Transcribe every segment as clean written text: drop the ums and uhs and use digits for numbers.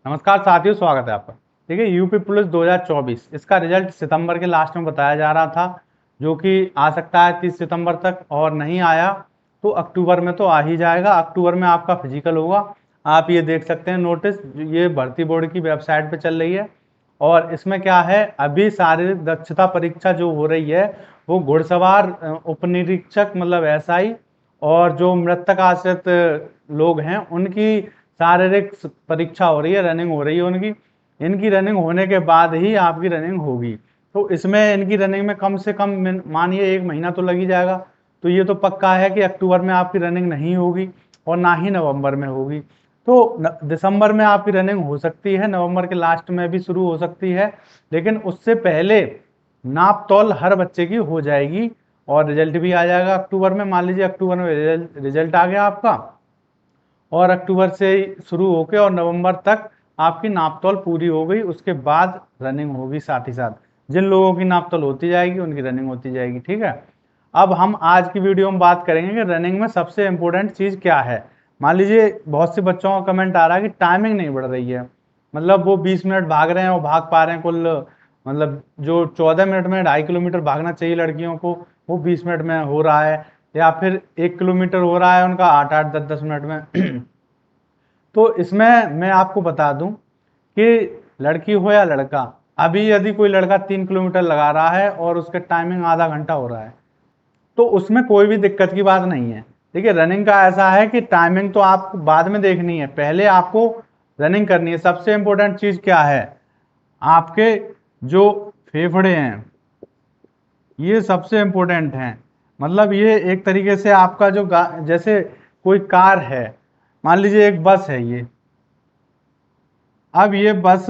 नमस्कार साथियों, स्वागत है आपका। देखिए, यूपी पुलिस 2024 इसका रिजल्ट सितंबर के लास्ट में बताया जा रहा था, जो कि आ सकता है 30 सितंबर तक, और नहीं आया तो अक्टूबर में तो आ ही जाएगा। अक्टूबर में आपका फिजिकल होगा। आप ये देख सकते हैं नोटिस, ये भर्ती बोर्ड की वेबसाइट पे चल रही है। और इसमें क्या है, अभी शारीरिक दक्षता परीक्षा जो हो रही है वो घुड़सवार उप निरीक्षक मतलब एसआई और जो मृतक आश्रित लोग हैं उनकी शारीरिक परीक्षा हो रही है, रनिंग हो रही है उनकी। इनकी रनिंग होने के बाद ही आपकी रनिंग होगी। तो इसमें इनकी रनिंग में कम से कम मानिए 1 महीना तो लग ही जाएगा। तो ये तो पक्का है कि अक्टूबर में आपकी रनिंग नहीं होगी और ना ही नवंबर में होगी। तो दिसंबर में आपकी रनिंग हो सकती है, नवंबर के लास्ट में भी शुरू हो सकती है, लेकिन उससे पहले नाप तौल हर बच्चे की हो जाएगी और रिजल्ट भी आ जाएगा अक्टूबर में। मान लीजिए अक्टूबर में रिजल्ट आ गया आपका, और अक्टूबर से शुरू होकर और नवंबर तक आपकी नापतोल पूरी हो गई, उसके बाद रनिंग होगी। साथ ही साथ जिन लोगों की नापतोल होती जाएगी उनकी रनिंग होती जाएगी। ठीक है। अब हम आज की वीडियो में बात करेंगे कि रनिंग में सबसे इंपॉर्टेंट चीज क्या है। मान लीजिए बहुत से बच्चों का कमेंट आ रहा है कि टाइमिंग नहीं बढ़ रही है, मतलब वो 20 मिनट भाग रहे हैं और भाग पा रहे हैं कुल, मतलब जो 14 मिनट में 2.5 किलोमीटर भागना चाहिए लड़कियों को, वो 20 मिनट में हो रहा है, या फिर 1 किलोमीटर हो रहा है उनका 8-8 10-10 मिनट में। तो इसमें मैं आपको बता दूं कि लड़की हो या लड़का, अभी यदि कोई लड़का 3 किलोमीटर लगा रहा है और उसका टाइमिंग आधा घंटा हो रहा है, तो उसमें कोई भी दिक्कत की बात नहीं है। देखिए, रनिंग का ऐसा है कि टाइमिंग तो आपको बाद में देखनी है, पहले आपको रनिंग करनी है। सबसे इंपॉर्टेंट चीज क्या है, आपके जो फेफड़े हैं ये सबसे इंपॉर्टेंट हैं। मतलब ये एक तरीके से आपका जो जैसे कोई कार है, मान लीजिए एक बस है ये। अब ये बस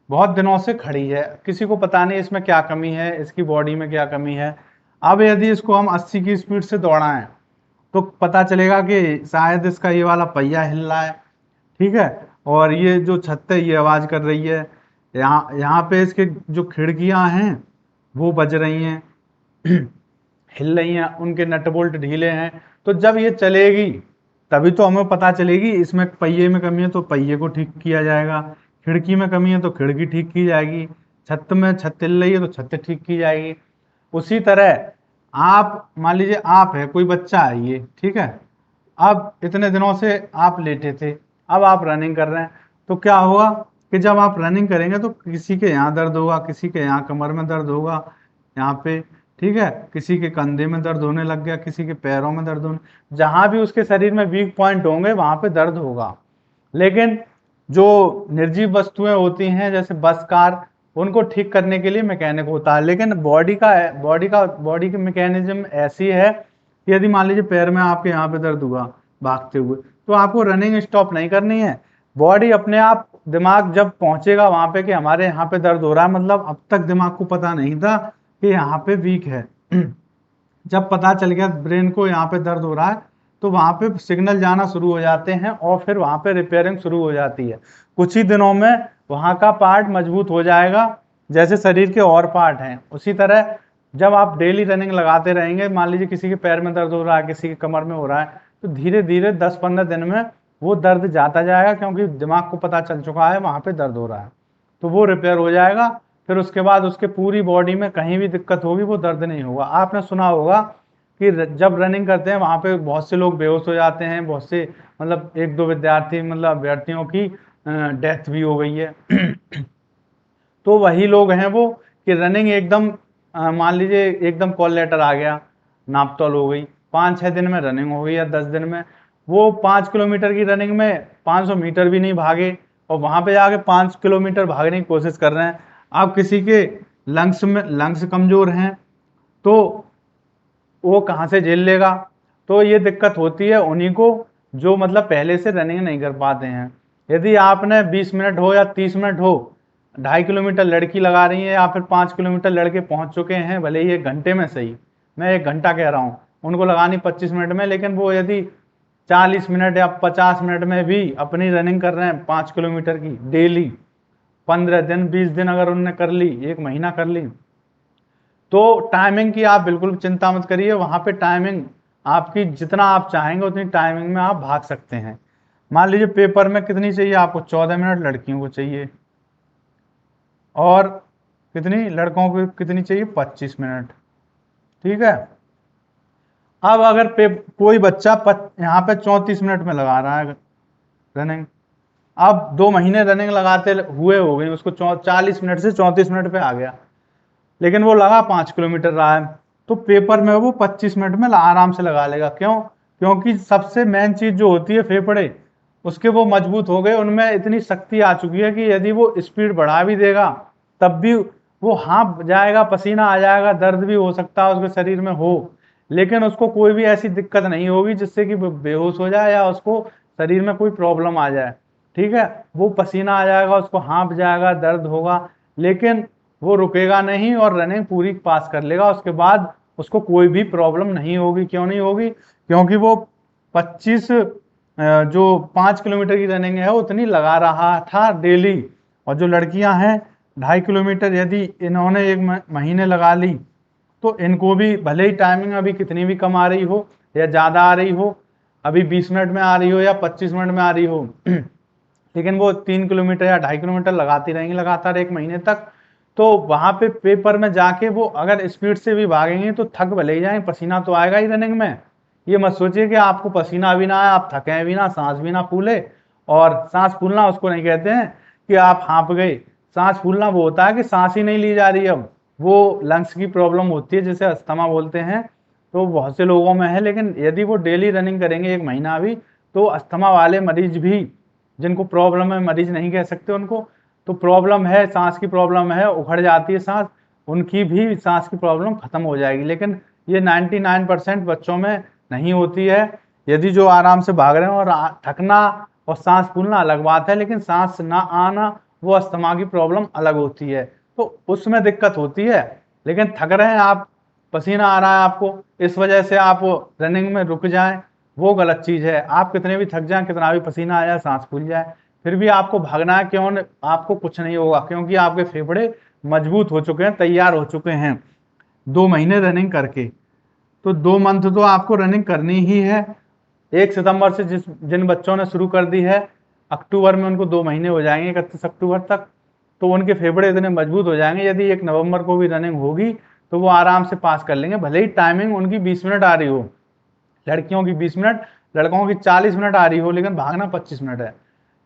बहुत दिनों से खड़ी है, किसी को पता नहीं इसमें क्या कमी है, इसकी बॉडी में क्या कमी है। अब यदि इसको हम 80 की स्पीड से दौड़ाएं तो पता चलेगा कि शायद इसका ये वाला पहिया हिल रहा है। ठीक है। और ये जो छत है ये आवाज कर रही है, यहाँ यहाँ पे इसके जो खिड़कियां हैं वो बज रही हैं, हिल रही हैं, उनके नट बोल्ट ढीले हैं। तो जब ये चलेगी तभी तो हमें पता चलेगी इसमें पहिए में कमी है तो पहिए को ठीक किया जाएगा, खिड़की में कमी है तो खिड़की ठीक की जाएगी, छत में छत हिल रही है तो छत ठीक की जाएगी। उसी तरह आप मान लीजिए आप है, कोई बच्चा है ये, ठीक है। अब इतने दिनों से आप लेटे थे, अब आप रनिंग कर रहे हैं, तो क्या होगा कि जब आप रनिंग करेंगे तो किसी के यहाँ दर्द होगा, किसी के यहाँ कमर में दर्द होगा, यहाँ पे, ठीक है, किसी के कंधे में दर्द होने लग गया, किसी के पैरों में दर्द होने, जहां भी उसके शरीर में वीक पॉइंट होंगे वहां पे दर्द होगा। लेकिन जो निर्जीव वस्तुएं होती हैं जैसे बस कार, उनको ठीक करने के लिए मैकेनिक होता है। लेकिन बॉडी की मैकेनिज्म ऐसी है कि यदि मान लीजिए पैर में आपके यहाँ पे दर्द हुआ भागते हुए, तो आपको रनिंग स्टॉप नहीं करनी है। बॉडी अपने आप, दिमाग जब पहुंचेगा वहां पे कि हमारे यहाँ पे दर्द हो रहा है, मतलब अब तक दिमाग को पता नहीं था कि यहाँ पे वीक है। जब पता चल गया ब्रेन को यहाँ पे दर्द हो रहा है, तो वहां पे सिग्नल जाना शुरू हो जाते हैं और फिर वहां पे रिपेयरिंग शुरू हो जाती है। कुछ ही दिनों में वहां का पार्ट मजबूत हो जाएगा, जैसे शरीर के और पार्ट हैं उसी तरह। जब आप डेली रनिंग लगाते रहेंगे, मान लीजिए किसी के पैर में दर्द हो रहा है, किसी के कमर में हो रहा है, तो धीरे धीरे 10-15 दिन में वो दर्द जाता जाएगा, क्योंकि दिमाग को पता चल चुका है वहां पे दर्द हो रहा है, तो वो रिपेयर हो जाएगा। फिर उसके बाद उसके पूरी बॉडी में कहीं भी दिक्कत होगी वो दर्द नहीं होगा। आपने सुना होगा कि जब रनिंग करते हैं वहां पे बहुत से लोग बेहोश हो जाते हैं, बहुत से, मतलब 1-2 विद्यार्थी, मतलब अभ्यर्थियों की डेथ भी हो गई है। तो वही लोग हैं वो, कि रनिंग एकदम मान लीजिए एकदम कॉल लेटर आ गया, नापतोल हो गई, 5-6 दिन में रनिंग हो गई या 10 दिन में, वो 5 किलोमीटर की रनिंग में 500 मीटर भी नहीं भागे और वहां पे जाके 5 किलोमीटर भागने की कोशिश कर रहे हैं। अब किसी के लंग्स कमजोर हैं तो वो कहाँ से झेल लेगा। तो ये दिक्कत होती है उन्हीं को जो मतलब पहले से रनिंग नहीं कर पाते हैं। यदि आपने 20 मिनट हो या 30 मिनट हो, 2.5 किलोमीटर लड़की लगा रही है या फिर 5 किलोमीटर लड़के पहुंच चुके हैं, भले ही 1 घंटे में सही, मैं 1 घंटा कह रहा हूँ, उनको लगानी 25 मिनट में, लेकिन वो यदि 40 मिनट या 50 मिनट में भी अपनी रनिंग कर रहे हैं 5 किलोमीटर की डेली, 15 दिन 20 दिन अगर उनने कर ली, 1 महीना कर ली, तो टाइमिंग की आप बिल्कुल चिंता मत करिए। वहां पे टाइमिंग आपकी जितना आप चाहेंगे उतनी टाइमिंग में आप भाग सकते हैं। मान लीजिए पेपर में कितनी चाहिए आपको, 14 मिनट लड़कियों को चाहिए, और कितनी लड़कों को कितनी चाहिए, 25 मिनट। ठीक है। अब अगर कोई बच्चा यहाँ पे 34 मिनट में लगा रहा है रनिंग, अब 2 महीने रनिंग लगाते हुए हो गई उसको, 40 मिनट से 34 मिनट पे आ गया, लेकिन वो लगा 5 किलोमीटर रहा है, तो पेपर में वो 25 मिनट में आराम से लगा लेगा। क्यों? क्योंकि सबसे मेन चीज जो होती है फेफड़े, उसके वो मजबूत हो गए, उनमें इतनी शक्ति आ चुकी है कि यदि वो स्पीड बढ़ा भी देगा तब भी वो हाँफ जाएगा, पसीना आ जाएगा, दर्द भी हो सकता है उसके शरीर में हो, लेकिन उसको कोई भी ऐसी दिक्कत नहीं होगी जिससे कि वो बेहोश हो जाए या उसको शरीर में कोई प्रॉब्लम आ जाए। ठीक है। वो पसीना आ जाएगा, उसको हाँफ जाएगा, दर्द होगा, लेकिन वो रुकेगा नहीं और रनिंग पूरी पास कर लेगा। उसके बाद उसको कोई भी प्रॉब्लम नहीं होगी। क्यों नहीं होगी? क्योंकि वो 25 जो 5 किलोमीटर की रनिंग है उतनी लगा रहा था डेली। और जो लड़कियां हैं 2.5 किलोमीटर यदि इन्होंने 1 महीने लगा ली, तो इनको भी भले ही टाइमिंग अभी कितनी भी कम आ रही हो या ज्यादा आ रही हो, अभी 20 मिनट में आ रही हो या 25 मिनट में आ रही हो, लेकिन वो 3 किलोमीटर या 2.5 किलोमीटर लगाती रहेंगी लगातार 1 महीने तक, तो वहां पे पेपर में जाके वो अगर स्पीड से भी भागेंगे तो थक भले ही जाए, पसीना तो आएगा ही रनिंग में। ये मत सोचिए कि आपको पसीना भी ना आए, आप थके भी ना, सांस भी ना फूले। और सांस फूलना उसको नहीं कहते हैं कि आप हाँप गए। सांस फूलना वो होता है कि सांस ही नहीं ली जा रही, अब वो लंग्स की प्रॉब्लम होती है जिसे अस्थमा बोलते हैं। तो बहुत से लोगों में है, लेकिन यदि वो डेली रनिंग करेंगे 1 महीना भी, तो अस्थमा वाले मरीज भी, जिनको प्रॉब्लम है, मरीज नहीं कह सकते उनको, तो प्रॉब्लम है, सांस की प्रॉब्लम है, उखड़ जाती है सांस, उनकी भी सांस की प्रॉब्लम खत्म हो जाएगी। लेकिन ये 99% बच्चों में नहीं होती है। यदि जो आराम से भाग रहे हैं, और थकना और सांस फूलना अलग बात है, लेकिन सांस ना आना वो अस्थमा की प्रॉब्लम अलग होती है, तो उसमें दिक्कत होती है। लेकिन थक रहे हैं आप, पसीना आ रहा है आपको, इस वजह से आप रनिंग में रुक जाएं, वो गलत चीज है। आप कितने भी थक जाएं, कितना भी पसीना आ जाए, सांस फूल जाए, फिर भी आपको भागना है। क्यों? आपको कुछ नहीं होगा, क्योंकि आपके फेफड़े मजबूत हो चुके हैं, तैयार हो चुके हैं 2 महीने रनिंग करके। तो 2 मंथ तो आपको रनिंग करनी ही है। 1 सितंबर से जिन बच्चों ने शुरू कर दी है, अक्टूबर में उनको 2 महीने हो जाएंगे, 31 अक्टूबर तक, तो उनके फेफड़े इतने मजबूत हो जाएंगे, यदि 1 नवंबर को भी रनिंग होगी तो वो आराम से पास कर लेंगे। भले ही टाइमिंग उनकी 20 मिनट आ रही हो, लड़कियों की 20 मिनट, लड़कों की 40 मिनट आ रही हो, लेकिन भागना 25 मिनट है।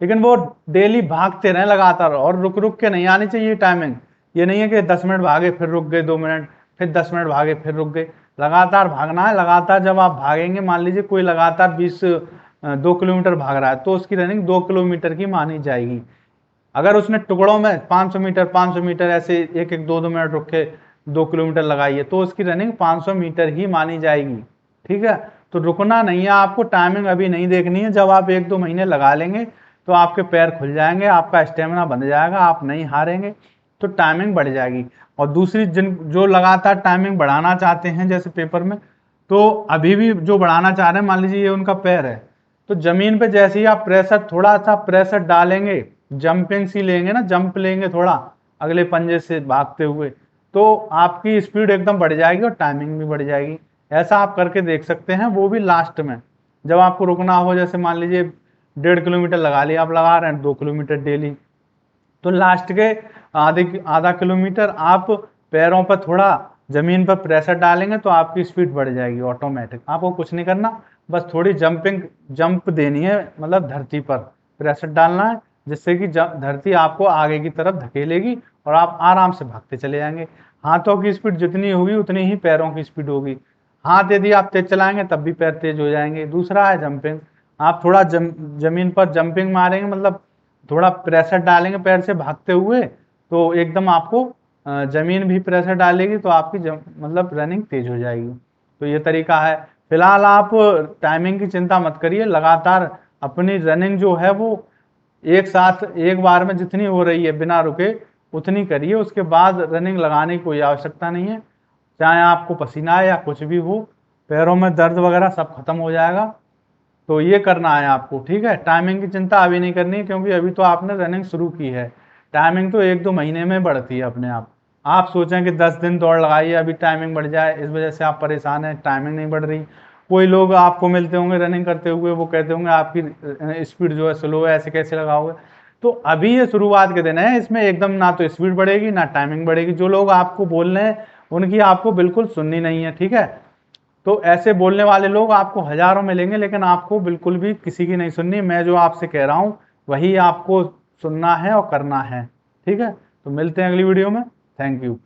लेकिन वो डेली भागते रहे लगातार, और रुक रुक के नहीं आनी चाहिए टाइमिंग। ये नहीं है कि 10 मिनट भागे फिर रुक गए 2 मिनट, फिर 10 मिनट भागे फिर रुक गए। लगातार भागना है। लगातार जब आप भागेंगे, मान लीजिए कोई लगातार 2 किलोमीटर भाग रहा है, तो उसकी रनिंग 2 किलोमीटर की मानी जाएगी। अगर उसने टुकड़ों में 500 मीटर 500 मीटर ऐसे एक एक 2 2 मिनट रुक के 2 किलोमीटर लगाई है, तो उसकी रनिंग 500 मीटर ही मानी जाएगी। ठीक है। तो रुकना नहीं है आपको, टाइमिंग अभी नहीं देखनी है। जब आप 1 2 महीने लगा लेंगे तो आपके पैर खुल जाएंगे, आपका स्टेमिना बन जाएगा, आप नहीं हारेंगे, तो टाइमिंग बढ़ जाएगी। और दूसरी, जो लगातार टाइमिंग बढ़ाना चाहते हैं जैसे पेपर में, तो अभी भी जो बढ़ाना चाह रहे हैं, मान लीजिए ये उनका पैर है, तो जमीन पे जैसे ही आप प्रेशर, थोड़ा सा प्रेशर डालेंगे, जंपिंग सी लेंगे ना, जंप लेंगे थोड़ा अगले पंजे से भागते हुए, तो आपकी स्पीड एकदम बढ़ जाएगी और टाइमिंग भी बढ़ जाएगी। ऐसा आप करके देख सकते हैं, वो भी लास्ट में जब आपको रुकना हो। जैसे मान लीजिए 1.5 किलोमीटर लगा लिया, आप लगा रहे हैं 2 किलोमीटर डेली, तो लास्ट के आधा किलोमीटर आप पैरों पर थोड़ा जमीन पर प्रेशर डालेंगे तो आपकी स्पीड बढ़ जाएगी ऑटोमेटिक। आपको कुछ नहीं करना, बस थोड़ी जंप देनी है, मतलब धरती पर प्रेशर डालना है, जिससे कि धरती आपको आगे की तरफ धकेलेगी और आप आराम से भागते चले जाएंगे। हाथों की स्पीड जितनी होगी उतनी ही पैरों की स्पीड होगी। हाथ यदि आप तेज चलाएंगे तब भी पैर तेज हो जाएंगे। दूसरा है जंपिंग, आप थोड़ा जमीन पर जंपिंग मारेंगे, मतलब थोड़ा प्रेशर डालेंगे पैर से भागते हुए, तो एकदम आपको जमीन भी प्रेशर डालेगी, तो आपकी मतलब रनिंग तेज हो जाएगी। तो ये तरीका है। फिलहाल आप टाइमिंग की चिंता मत करिए, लगातार अपनी रनिंग जो है वो एक साथ एक बार में जितनी हो रही है बिना रुके उतनी करिए। उसके बाद रनिंग लगाने की कोई आवश्यकता नहीं है, चाहे आपको पसीना आए या कुछ भी हो, पैरों में दर्द वगैरह सब खत्म हो जाएगा। तो ये करना है आपको। ठीक है। टाइमिंग की चिंता अभी नहीं करनी है, क्योंकि अभी तो आपने रनिंग शुरू की है। टाइमिंग तो 1 2 महीने में बढ़ती है अपने आप सोचें कि 10 दिन दौड़ लगाइए अभी टाइमिंग बढ़ जाए, इस वजह से आप परेशान हैं, टाइमिंग नहीं बढ़ रही। कोई लोग आपको मिलते होंगे रनिंग करते हुए, वो कहते होंगे आपकी स्पीड जो है स्लो है, ऐसे कैसे लगाओगे। तो अभी ये शुरुआत के दिन है, इसमें एकदम ना तो स्पीड बढ़ेगी ना टाइमिंग बढ़ेगी। जो लोग आपको बोल रहे हैं उनकी आपको बिल्कुल सुननी नहीं है, ठीक है। तो ऐसे बोलने वाले लोग आपको हजारों मिलेंगे, लेकिन आपको बिल्कुल भी किसी की नहीं सुननी। मैं जो आपसे कह रहा हूँ वही आपको सुनना है और करना है, ठीक है। तो मिलते हैं अगली वीडियो में। Thank you.